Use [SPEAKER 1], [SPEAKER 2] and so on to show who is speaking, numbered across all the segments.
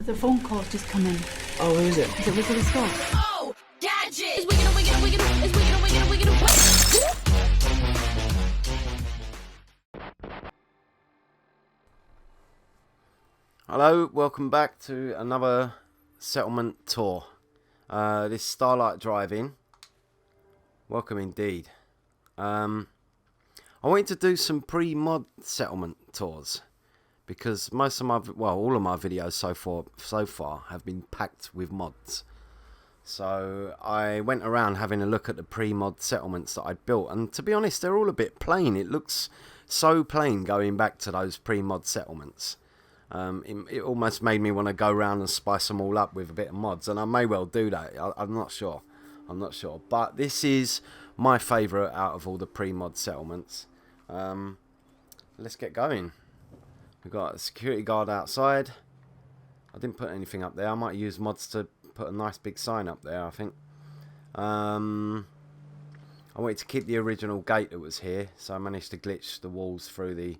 [SPEAKER 1] The phone call's just come in.
[SPEAKER 2] Oh, who is it?
[SPEAKER 1] Is it Wizard of Scott?
[SPEAKER 3] Oh, gadget! It's wicked, wicked, wicked, it's wicked, wicked, wicked, wicked.
[SPEAKER 2] Hello, welcome back to another settlement tour. This Starlight drive-in. Welcome indeed. I wanted to do some pre-mod settlement tours because most of my, well, all of my videos so far have been packed with mods. So I went around having a look at the pre-mod settlements that I'd built, and to be honest, they're all a bit plain. It looks so plain going back to those pre-mod settlements. It almost made me want to go around and spice them all up with a bit of mods, and I may well do that. I'm not sure. But this is my favourite out of all the pre-mod settlements. Let's get going. We've got a security guard outside. I didn't put anything up there. I might use mods to put a nice big sign up there, I think. I wanted to keep the original gate that was here, so I managed to glitch the walls through the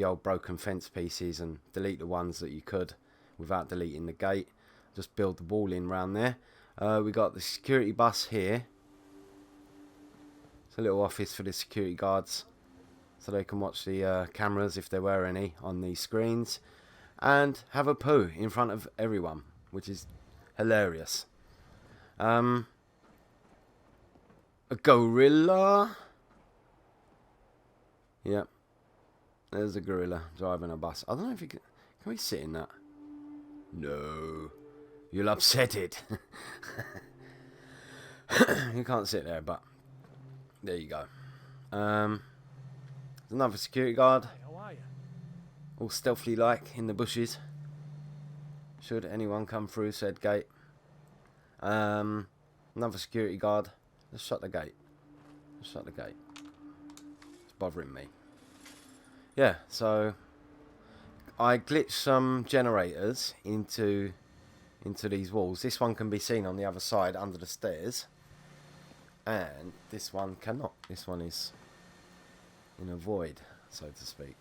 [SPEAKER 2] old broken fence pieces and delete the ones that you could without deleting the gate. Just build the wall in round there. We got the security bus here. It's a little office for the security guards, so they can watch the cameras, if there were any, on these screens, and have a poo in front of everyone, which is hilarious. A gorilla. Yep, there's a gorilla driving a bus. I don't know if you can we sit in that? No, you'll upset it. You can't sit there, but there you go. Another security guard, all stealthily like in the bushes, should anyone come through said gate. Another security guard. Let's shut the gate. It's bothering me. Yeah, so I glitched some generators into these walls. This one can be seen on the other side under the stairs, and this one cannot. This one is in a void, so to speak.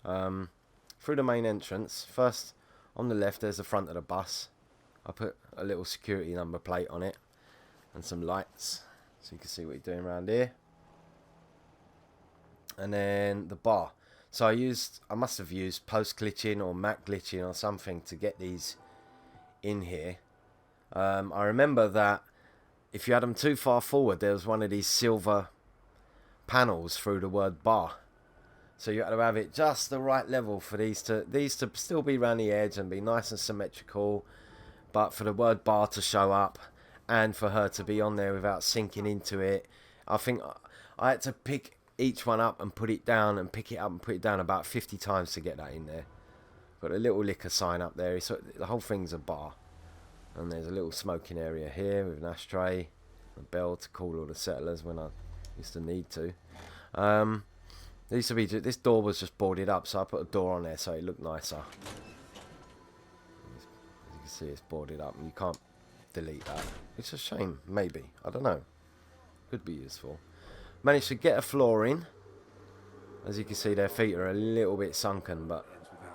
[SPEAKER 2] Through the main entrance, first on the left there's the front of the bus. I put a little security number plate on it and some lights so you can see what you're doing around here. And then the bar. So I must have used post glitching or Mac glitching or something to get these in here. I remember that if you had them too far forward, there was one of these silver panels through the word bar, so you had to have it just the right level for these to still be around the edge and be nice and symmetrical, but for the word bar to show up and for her to be on there without sinking into it. I think I had to pick each one up and put it down and pick it up and put it down about 50 times to get that in there. Got a little liquor sign up there, so the whole thing's a bar. And there's a little smoking area here with an ashtray, a bell to call all the settlers when I used to need to. There used to be, this door was just boarded up, so I put a door on there so it looked nicer. As you can see, it's boarded up and you can't delete that. It's a shame, maybe. I don't know. Could be useful. Managed to get a floor in. As you can see, their feet are a little bit sunken, but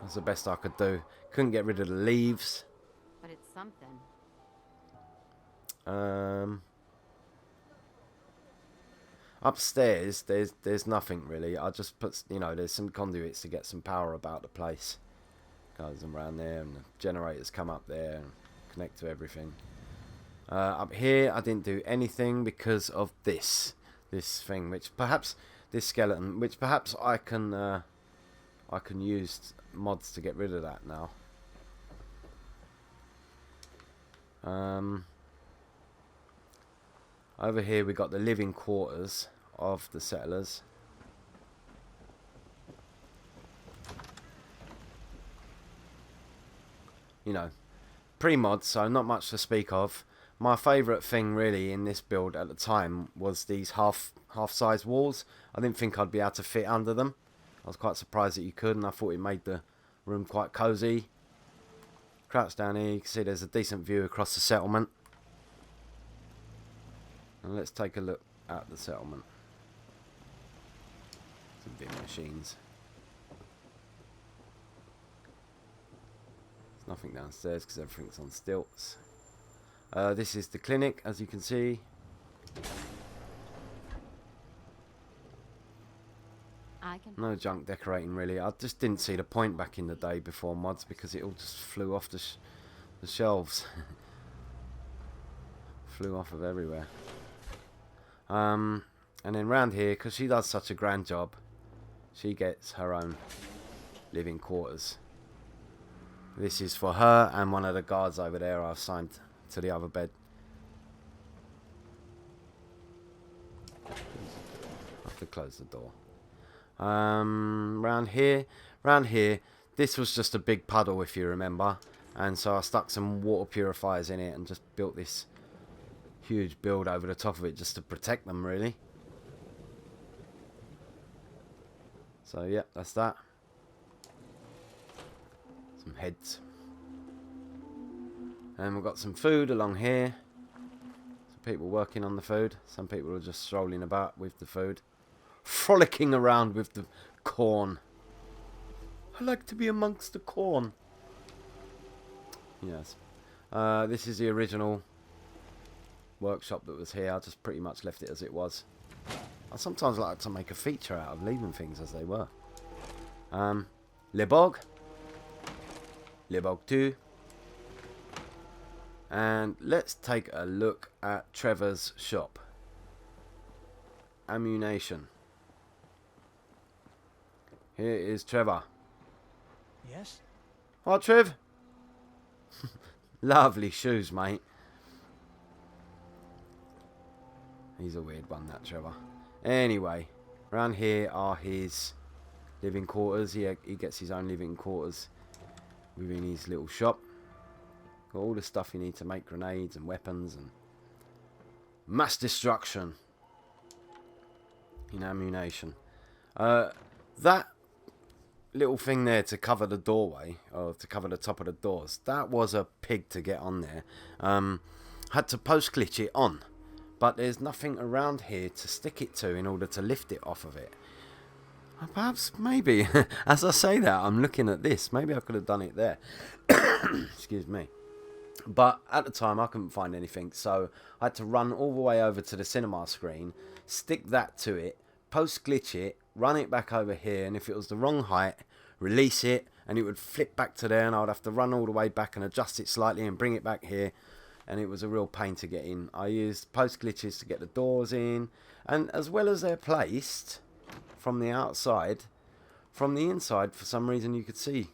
[SPEAKER 2] that's the best I could do. Couldn't get rid of the leaves.
[SPEAKER 1] But it's something.
[SPEAKER 2] Upstairs, there's nothing really. I just put, there's some conduits to get some power about the place. Goes them around there, and the generators come up there and connect to everything. Up here, I didn't do anything because of this thing, which perhaps this skeleton, which perhaps I can use mods to get rid of that now. Over here we got the living quarters of the settlers. Pre-mod, so not much to speak of. My favourite thing really in this build at the time was these half-size walls. I didn't think I'd be able to fit under them. I was quite surprised that you could, and I thought it made the room quite cosy. Crouch down here, you can see there's a decent view across the settlement. And let's take a look at the settlement. Some bin machines. Nothing downstairs because everything's on stilts. This is the clinic, as you can see.
[SPEAKER 1] I can.
[SPEAKER 2] No junk decorating really. I just didn't see the point back in the day before mods because it all just flew off the shelves. Flew off of everywhere. And then round here, because she does such a grand job, she gets her own living quarters. This is for her and one of the guards over there I've signed to the other bed. I have to close the door. Round here, this was just a big puddle if you remember, and so I stuck some water purifiers in it and just built this huge build over the top of it just to protect them really. So yeah, that's that. Some heads. And we've got some food along here. Some people working on the food. Some people are just strolling about with the food. Frolicking around with the corn. I like to be amongst the corn. Yes. This is the original workshop that was here. I just pretty much left it as it was. I sometimes like to make a feature out of leaving things as they were. Lebog 2. And let's take a look at Trevor's shop. Ammunition. Here is Trevor.
[SPEAKER 4] Yes?
[SPEAKER 2] Oh, Trev. Lovely shoes, mate. He's a weird one, that Trevor. Anyway, around here are his living quarters. He gets his own living quarters within his little shop. Got all the stuff you need to make grenades and weapons and mass destruction in ammunition. That little thing there to cover the doorway, or to cover the top of the doors, that was a pig to get on there. Had to post glitch it on, but there's nothing around here to stick it to in order to lift it off of it. Perhaps, maybe, as I say that, I'm looking at this, maybe I could have done it there. Excuse me. But at the time I couldn't find anything, so I had to run all the way over to the cinema screen, stick that to it, post glitch it, run it back over here, and if it was the wrong height, release it, and it would flip back to there, and I would have to run all the way back and adjust it slightly and bring it back here, and it was a real pain to get in. I used post glitches to get the doors in, and as well as they're placed from the outside, from the inside for some reason you could see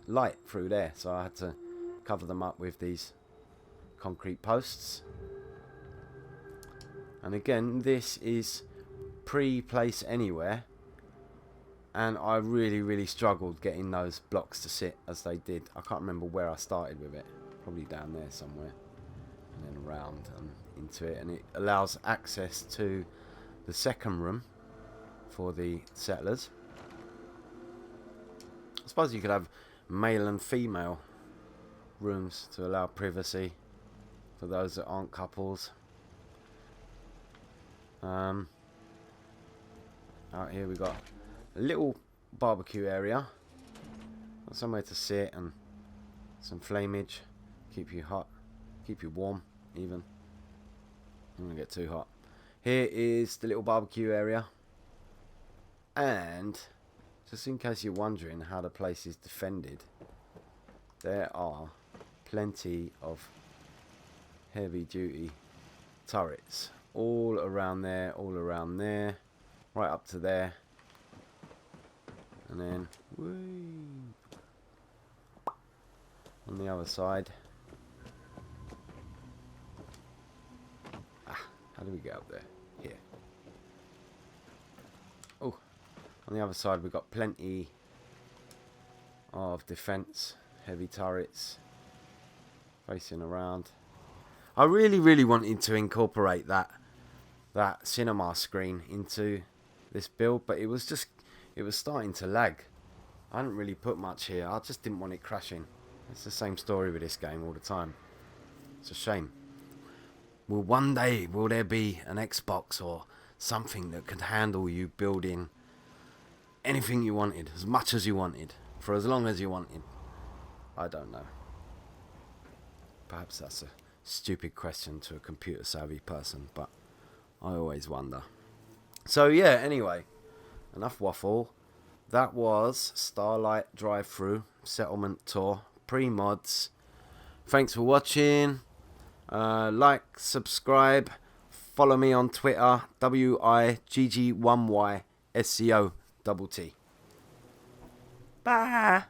[SPEAKER 2] light through there, so I had to cover them up with these concrete posts. And again, this is pre-place anywhere, and I really struggled getting those blocks to sit as they did. I can't remember where I started with it, probably down there somewhere, and then around and into it, and it allows access to the second room for the settlers. I suppose you could have male and female rooms to allow privacy for those that aren't couples. Out here we got a little barbecue area, got somewhere to sit and some flamage, keep you hot, keep you warm even. Don't want to get too hot. Here is the little barbecue area, and just in case you're wondering how the place is defended, there are plenty of heavy duty turrets all around there, right up to there, and then on the other side. How do we get up there? Here. Oh, on the other side we've got plenty of defense, heavy turrets facing around. I really wanted to incorporate that cinema screen into this build, but it was starting to lag. I hadn't really put much here. I just didn't want it crashing. It's the same story with this game all the time. It's a shame. Well, one day will there be an Xbox or something that could handle you building anything you wanted, as much as you wanted, for as long as you wanted? I don't know. Perhaps that's a stupid question to a computer savvy person, but I always wonder. So yeah, anyway, enough waffle. That was Starlight Drive-Through Settlement Tour pre-mods. Thanks for watching. Like, subscribe, follow me on Twitter, WIGG1YSCOTT. Bye.